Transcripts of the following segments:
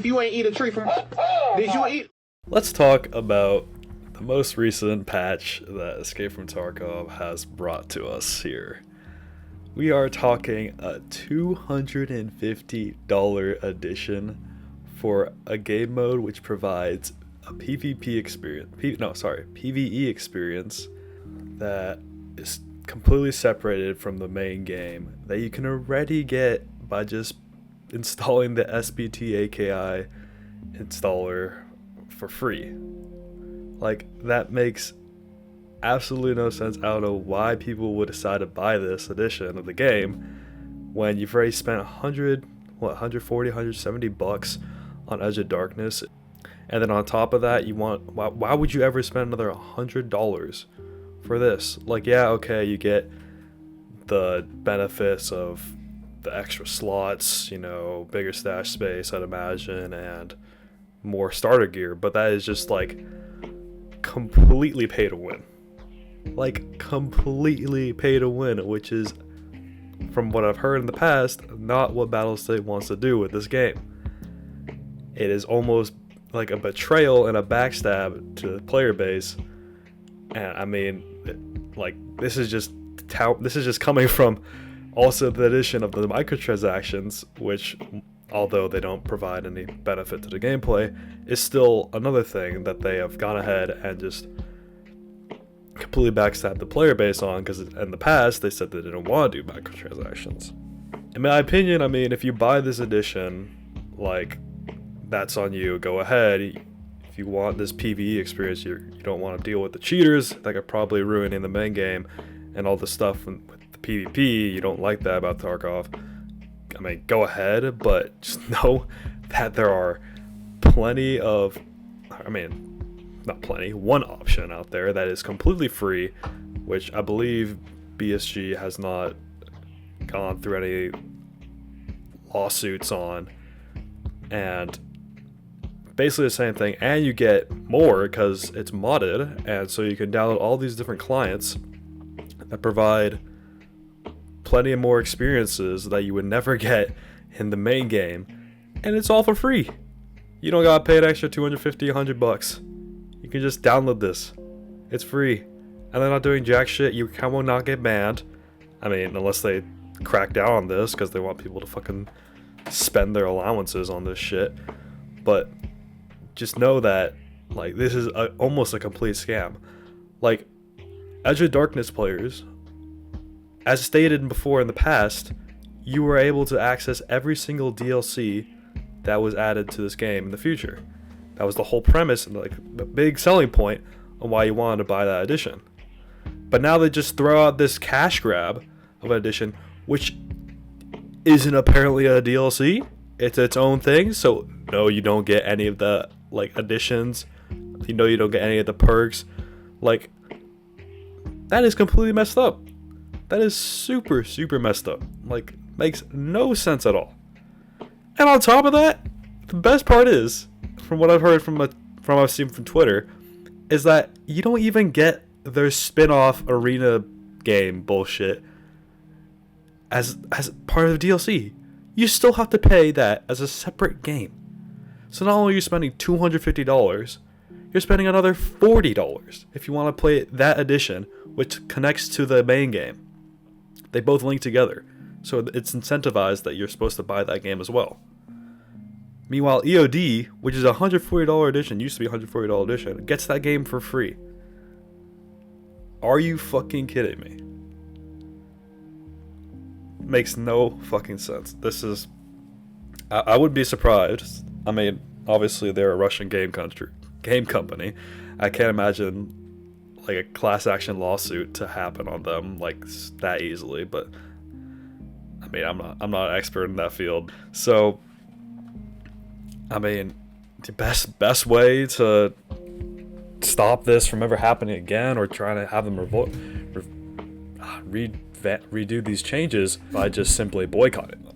you ain't eat a tree from... Did you eat... Let's talk about the most recent patch that Escape from Tarkov has brought to us here. We are talking a $250 edition for a game mode which provides a PvE experience that is completely separated from the main game, that you can already get by just installing the SBT AKI installer for free. Like, that makes absolutely no sense. I don't know why people would decide to buy this edition of the game when you've already spent $170 on Edge of Darkness, and then on top of that, why would you ever spend another $100 for this? Like, yeah, okay, you get the benefits of the extra slots, bigger stash space, I'd imagine, and more starter gear, but that is just like completely pay to win. Like, completely pay to win, which is, from what I've heard in the past, not what Battlestate wants to do with this game. It is almost like a betrayal and a backstab to the player base. And I mean, this is just coming from also the addition of the microtransactions, which, although they don't provide any benefit to the gameplay, is still another thing that they have gone ahead and just completely backstabbed the player base on, because in the past they said they didn't want to do microtransactions. In my opinion, I mean, if you buy this edition, that's on you. Go ahead. If you want this PvE experience, you don't want to deal with the cheaters that are probably ruining the main game and all the stuff with the PvP. You don't like that about Tarkov. I mean, go ahead, but just know that there are one option out there that is completely free, which I believe BSG has not gone through any lawsuits on, and basically the same thing, and you get more because it's modded, and so you can download all these different clients that provide plenty of more experiences that you would never get in the main game, and it's all for free. You don't gotta pay an extra $250, $100. You can just download this. It's free, and they're not doing jack shit. You will not get banned. I mean, unless they crack down on this because they want people to fucking spend their allowances on this shit. But just know that, this is almost a complete scam. Edge of Darkness players, as stated before in the past, you were able to access every single DLC that was added to this game in the future. That was the whole premise and the big selling point on why you wanted to buy that edition. But now they just throw out this cash grab of an edition, which isn't apparently a DLC. It's its own thing. So no, you don't get any of the additions. You don't get any of the perks. That is completely messed up. That is super, super messed up. Makes no sense at all. And on top of that, the best part is, from what I've heard from I've seen from Twitter, is that you don't even get their spin-off arena game bullshit as part of the DLC. You still have to pay that as a separate game. So not only are you spending $250, you're spending another $40 if you want to play that edition, which connects to the main game. They both link together, so it's incentivized that you're supposed to buy that game as well. Meanwhile, EOD, which is a $140 edition, used to be a $140 edition, gets that game for free. Are you fucking kidding me? Makes no fucking sense. This is... I would be surprised. I mean, obviously they're a Russian game company. I can't imagine a class action lawsuit to happen on them that easily, but I mean, I'm not an expert in that field. So I mean, the best way to stop this from ever happening again, or trying to have them redo these changes, by just simply boycotting them.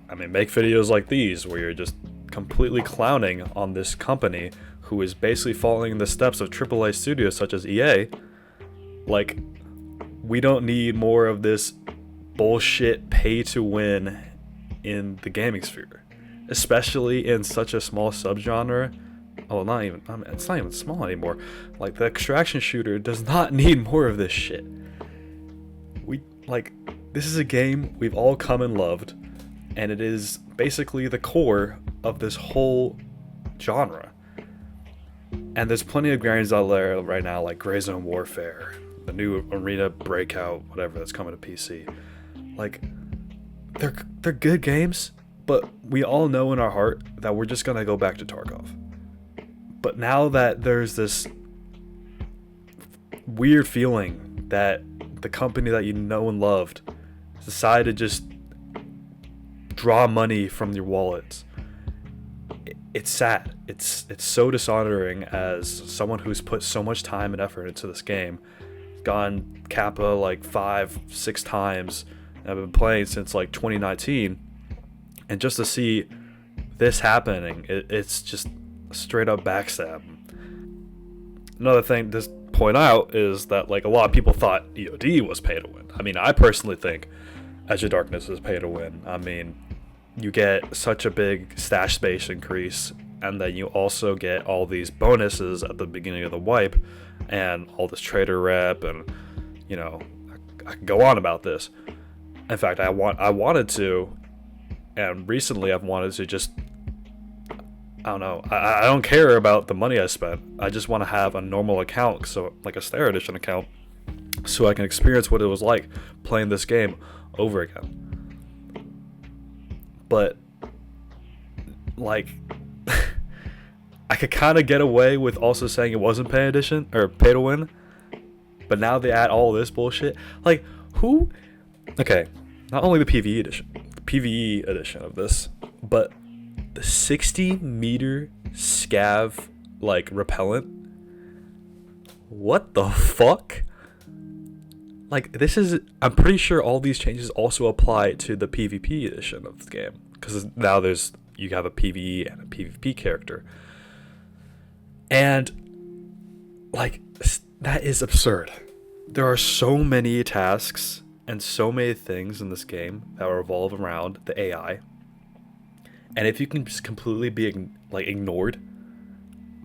I mean, make videos like these where you're just completely clowning on this company who is basically following in the steps of AAA studios such as EA. We don't need more of this bullshit pay to win in the gaming sphere. especially in such a small subgenre. Oh, not even. I mean, it's not even small anymore. Like, the extraction shooter does not need more of this shit. This is a game we've all come and loved, and it is basically the core of this whole genre. And there's plenty of games out there right now, like Gray Zone Warfare, the new Arena Breakout, whatever, that's coming to PC. Like, they're good games, but we all know in our heart that we're just gonna go back to Tarkov. But now that there's this weird feeling that the company that you know and loved decided to just draw money from your wallets, it's sad. It's so dishonoring as someone who's put so much time and effort into this game, gone Kappa like 5-6 times, and I've been playing since like 2019, and just to see this happening, it's just straight up backstab. Another thing to point out is that, like, a lot of people thought EOD was pay to win. I mean, I personally think Edge of Darkness is pay to win. I mean, you get such a big stash space increase, and then you also get all these bonuses at the beginning of the wipe, and all this trader rep, and, you know, I can go on about this. In fact, I wanted to, and recently I've wanted to just, I don't know, I don't care about the money I spent. I just want to have a normal account, so like a Stair Edition account, so I can experience what it was like playing this game over again. But, like, I could kind of get away with also saying it wasn't pay edition or pay to win, but now they add all this bullshit. Like, who? Okay, not only the PvE edition of this, but the 60-meter scav like repellent. What the fuck? Like, this is, I'm pretty sure all these changes also apply to the PvP edition of the game, because now you have a PvE and a PvP character. And, like, that is absurd. There are so many tasks and so many things in this game that revolve around the AI. And if you can just completely be, like, ignored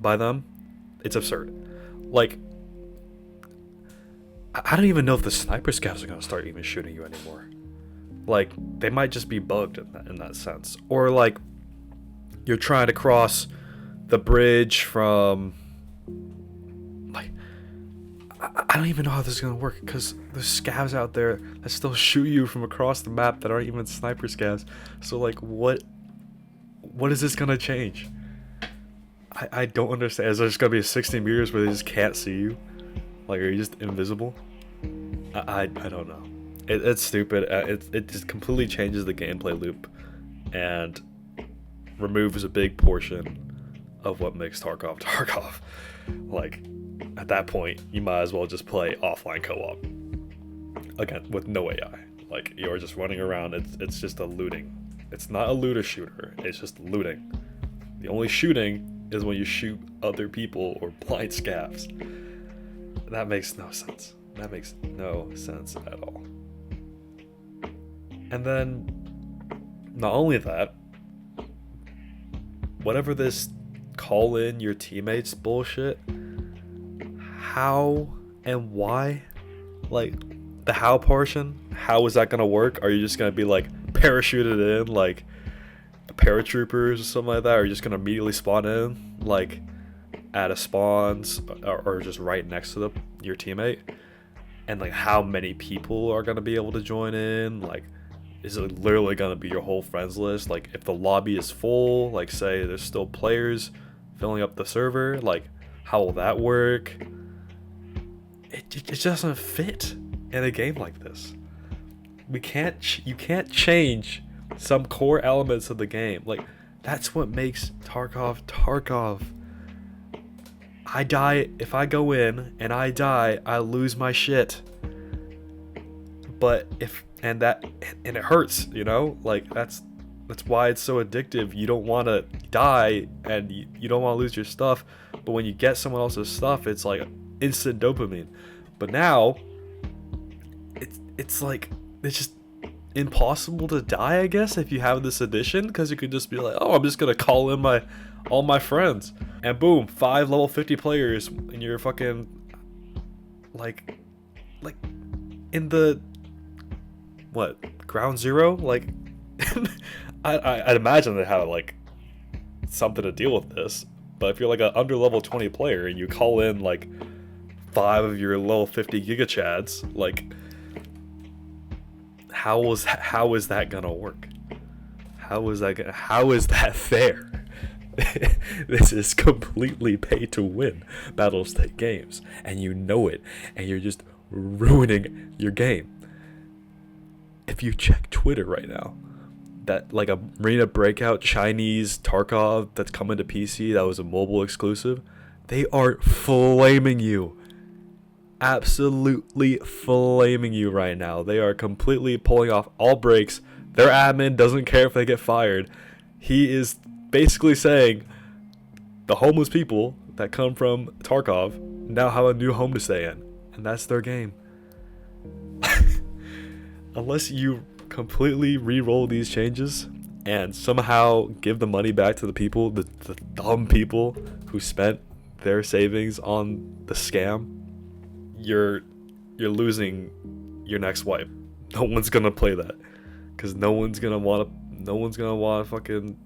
by them, it's absurd. Like, I don't even know if the sniper scavs are going to start even shooting you anymore. Like, they might just be bugged in that sense. Or, like, you're trying to cross the bridge from, like, I don't even know how this is going to work, because there's scavs out there that still shoot you from across the map that aren't even sniper scavs. So, like, what is this going to change? I don't understand. Is there just going to be 60 meters where they just can't see you? Like, are you just invisible? I don't know. It's stupid. It just completely changes the gameplay loop and removes a big portion of what makes Tarkov Tarkov. Like, at that point, you might as well just play offline co-op. Again, with no AI. Like, you're just running around. It's just a looting. It's not a looter shooter. It's just looting. The only shooting is when you shoot other people or blind scavs. That makes no sense. That makes no sense at all. And then, not only that, whatever this call in your teammates bullshit, how and why? Like, the how portion, how is that gonna work? Are you just gonna be like parachuted in like paratroopers or something like that? Or are you just gonna immediately spawn in like at a spawns or just right next to your teammate? And like, how many people are gonna be able to join in? Like, is it literally gonna be your whole friends list? Like, if the lobby is full, like, say there's still players filling up the server, like, how will that work? It just doesn't fit in a game like this. You can't change some core elements of the game. Like, that's what makes Tarkov. I die, if I go in and I die, I lose my shit. But and it hurts, you know? Like, that's why it's so addictive. You don't want to die and you don't want to lose your stuff, but when you get someone else's stuff, it's like instant dopamine. But now it's like, impossible to die, I guess, if you have this edition, because you could just be like, oh, I'm just gonna call in all my friends, and boom, 5 level 50 players, and you're fucking like in the ground zero. Like I'd imagine they have like something to deal with this, but if you're like an under level 20 player and you call in like 5 of your level 50 gigachads, like how is that gonna work? How is that fair? This is completely pay to win Battlestate Games, and you know it, and you're just ruining your game. If you check Twitter right now, that like a Arena Breakout Chinese Tarkov that's coming to PC that was a mobile exclusive, they are flaming you. Absolutely flaming you right now. They are completely pulling off all breaks. Their admin doesn't care if they get fired. He is basically saying the homeless people that come from Tarkov now have a new home to stay in, and that's their game. Unless you completely re-roll these changes and somehow give the money back to the people, the dumb people who spent their savings on the scam, you're losing your next wipe. No one's gonna play that, because no one's gonna want to fucking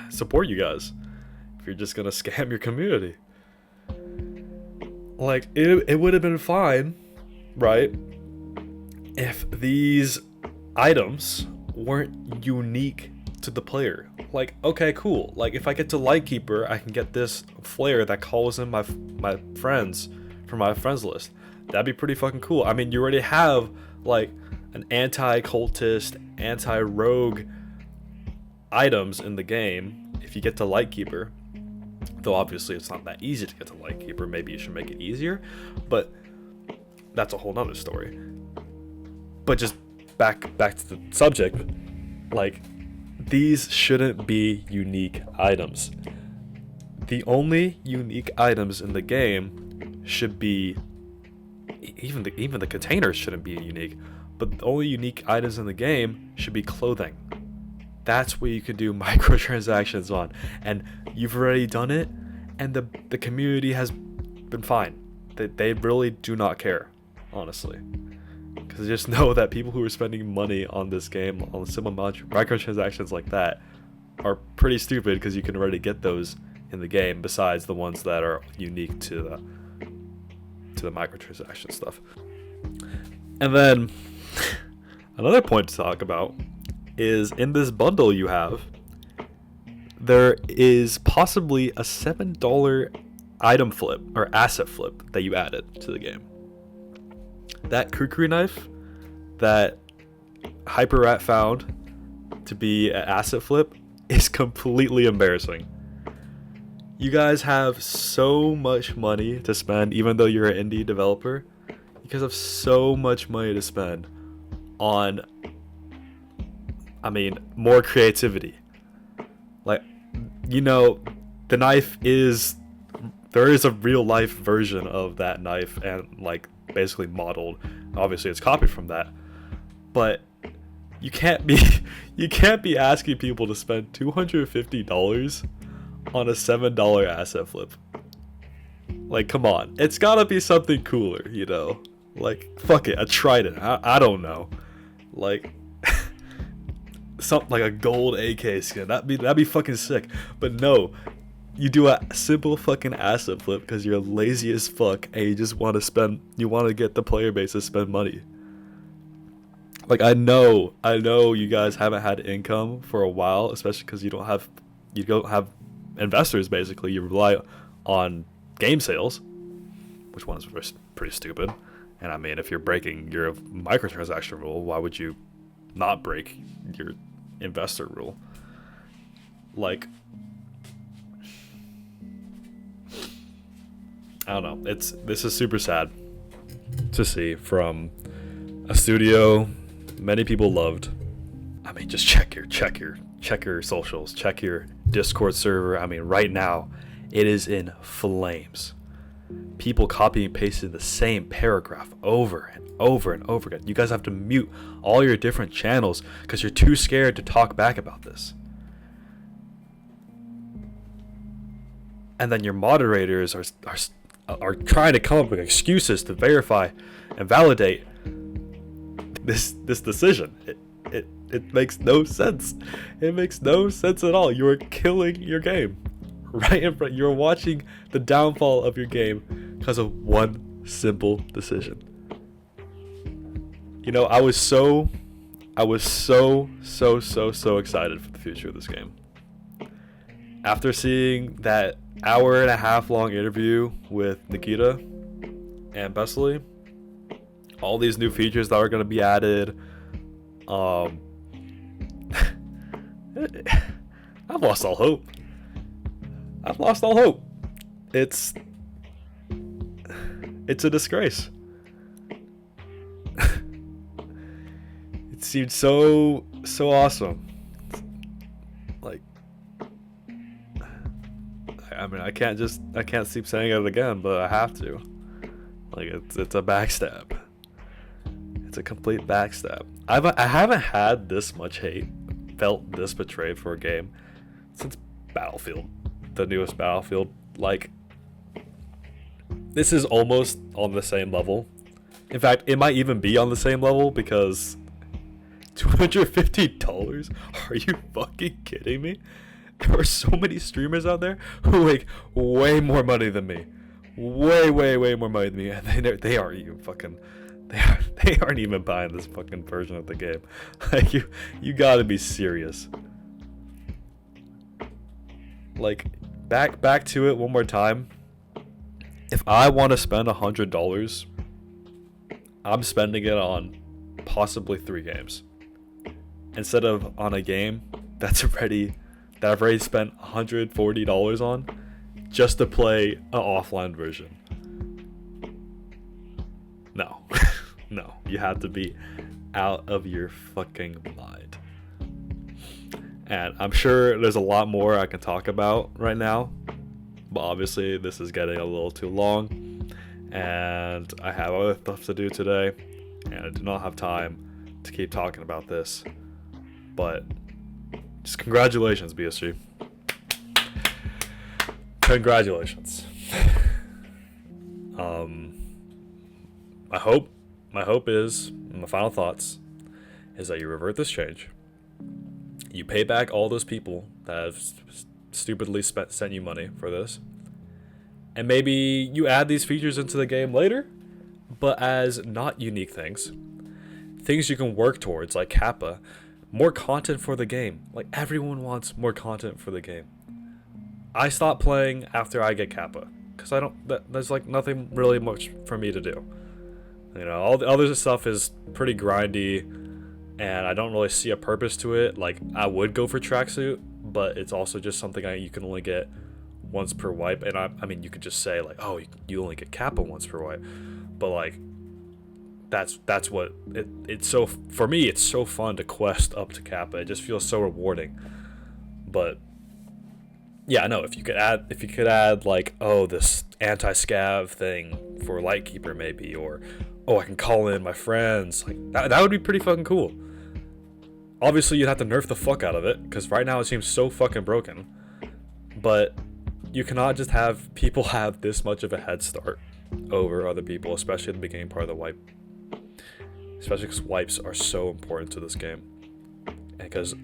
support you guys if you're just gonna scam your community. Like it would have been fine, right, if these items weren't unique to the player. Like, okay, cool, like if I get to Lightkeeper, I can get this flare that calls in my friends from my friends list. That'd be pretty fucking cool. I mean, you already have like an anti-cultist, anti-rogue items in the game if you get to Lightkeeper, though obviously it's not that easy to get to Lightkeeper. Maybe you should make it easier, but that's a whole nother story. But just back to the subject, like, these shouldn't be unique items. The only unique items in the game should be, even the containers shouldn't be unique, but the only unique items in the game should be clothing. That's where you can do microtransactions on, and you've already done it, and the community has been fine. They really do not care, honestly, because just know that people who are spending money on this game on simple microtransactions like that are pretty stupid, because you can already get those in the game besides the ones that are unique to the microtransaction stuff. And then another point to talk about is, in this bundle you have, there is possibly a $7 item flip or asset flip that you added to the game. That kukri knife that Hyper Rat found to be an asset flip is completely embarrassing. You guys have so much money to spend, even though you're an indie developer. You guys have so much money to spend on, I mean, more creativity. Like, you know, the knife there is a real life version of that knife, and like basically modeled. Obviously it's copied from that, but you can't be asking people to spend $250 on a $7 asset flip. Like, come on, it's gotta be something cooler, you know? Like, fuck it, a trident, I don't know, like something like a gold AK skin, that'd be fucking sick. But no, you do a simple fucking asset flip because you're lazy as fuck and you just want to get the player base to spend money. Like, I know you guys haven't had income for a while, especially because you don't have investors. Basically, you rely on game sales, which one is pretty stupid. And I mean, if you're breaking your microtransaction rule, why would you not break your investor rule? Like, I don't know. This is super sad to see from a studio many people loved. I mean, just check your socials, check your Discord server. I mean, right now it is in flames. people copying and pasting the same paragraph over and over and over again. You guys have to mute all your different channels because you're too scared to talk back about this. And then your moderators are trying to come up with excuses to verify and validate this decision. It makes no sense. It makes no sense at all. You are killing your game right in front. You're watching the downfall of your game because of one simple decision. You know, I was so excited for the future of this game. After seeing that hour-and-a-half long interview with Nikita and Besley, all these new features that are going to be added, I've lost all hope. It's a disgrace. It seemed so awesome. Like, I mean, I can't keep saying it again, but I have to. Like, it's a backstab. It's a complete backstab. I haven't had this much hate, felt this betrayed for a game since Battlefield, the newest Battlefield. Like, this is almost on the same level. In fact, it might even be on the same level because $250? Are you fucking kidding me? There are so many streamers out there who make way more money than me. Way more money than me, and they aren't even fucking. They aren't even buying this fucking version of the game. Like, you gotta be serious. Like, back to it one more time. If I want to spend $100, I'm spending it on possibly 3 games instead of on a game that I've already spent $140 on just to play an offline version. No. No, you have to be out of your fucking mind. And I'm sure there's a lot more I can talk about right now, but obviously this is getting a little too long, and I have other stuff to do today, and I do not have time to keep talking about this. But just congratulations, BSG. Congratulations. My hope is, and my final thoughts, is that you revert this change. You pay back all those people that have stupidly sent you money for this. And maybe you add these features into the game later, but as not unique things. Things you can work towards, like Kappa. More content for the game. Like, everyone wants more content for the game. I stop playing after I get Kappa, because there's like nothing really much for me to do. You know, all the other stuff is pretty grindy, and I don't really see a purpose to it. Like, I would go for tracksuit, but it's also just something you can only get once per wipe. And I mean, you could just say like, oh, you only get Kappa once per wipe, but like, that's what it's so, for me, it's so fun to quest up to Kappa. It just feels so rewarding. But yeah, no, if you could add like, oh, this anti-scav thing for Lightkeeper maybe, or oh, I can call in my friends, like that would be pretty fucking cool. Obviously, you'd have to nerf the fuck out of it, because right now it seems so fucking broken. But you cannot just have people have this much of a head start over other people, especially at the beginning part of the wipe. Especially because wipes are so important to this game, and because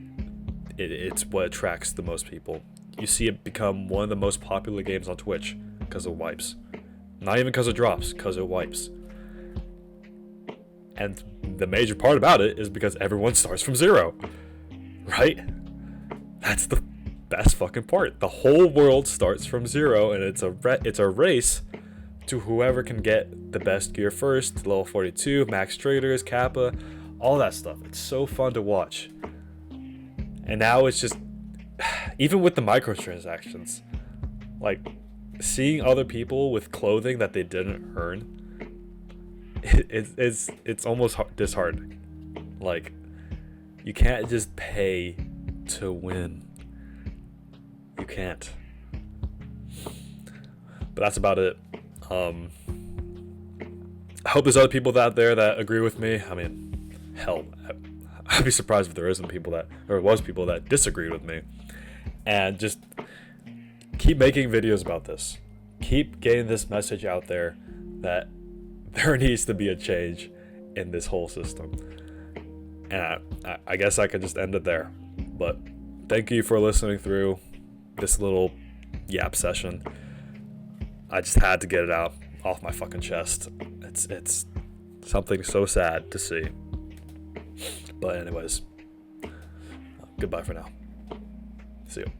it's what attracts the most people. You see it become one of the most popular games on Twitch because of wipes. Not even because of drops, because of wipes. And the major part about it is because everyone starts from 0. Right? That's the best fucking part. The whole world starts from 0, and it's a race to whoever can get the best gear first, level 42, max traders, Kappa, all that stuff. It's so fun to watch. And now it's just, even with the microtransactions, like, seeing other people with clothing that they didn't earn, it's almost disheartening. Like, you can't just pay to win. You can't. But that's about it. I hope there's other people out there that agree with me. I mean, hell, I'd be surprised if there isn't people that, or was people that disagreed with me. And just keep making videos about this. Keep getting this message out there that there needs to be a change in this whole system. And I guess I could just end it there. But thank you for listening through this little yap session. I just had to get it out off my fucking chest. It's something so sad to see. But anyways, goodbye for now. See you.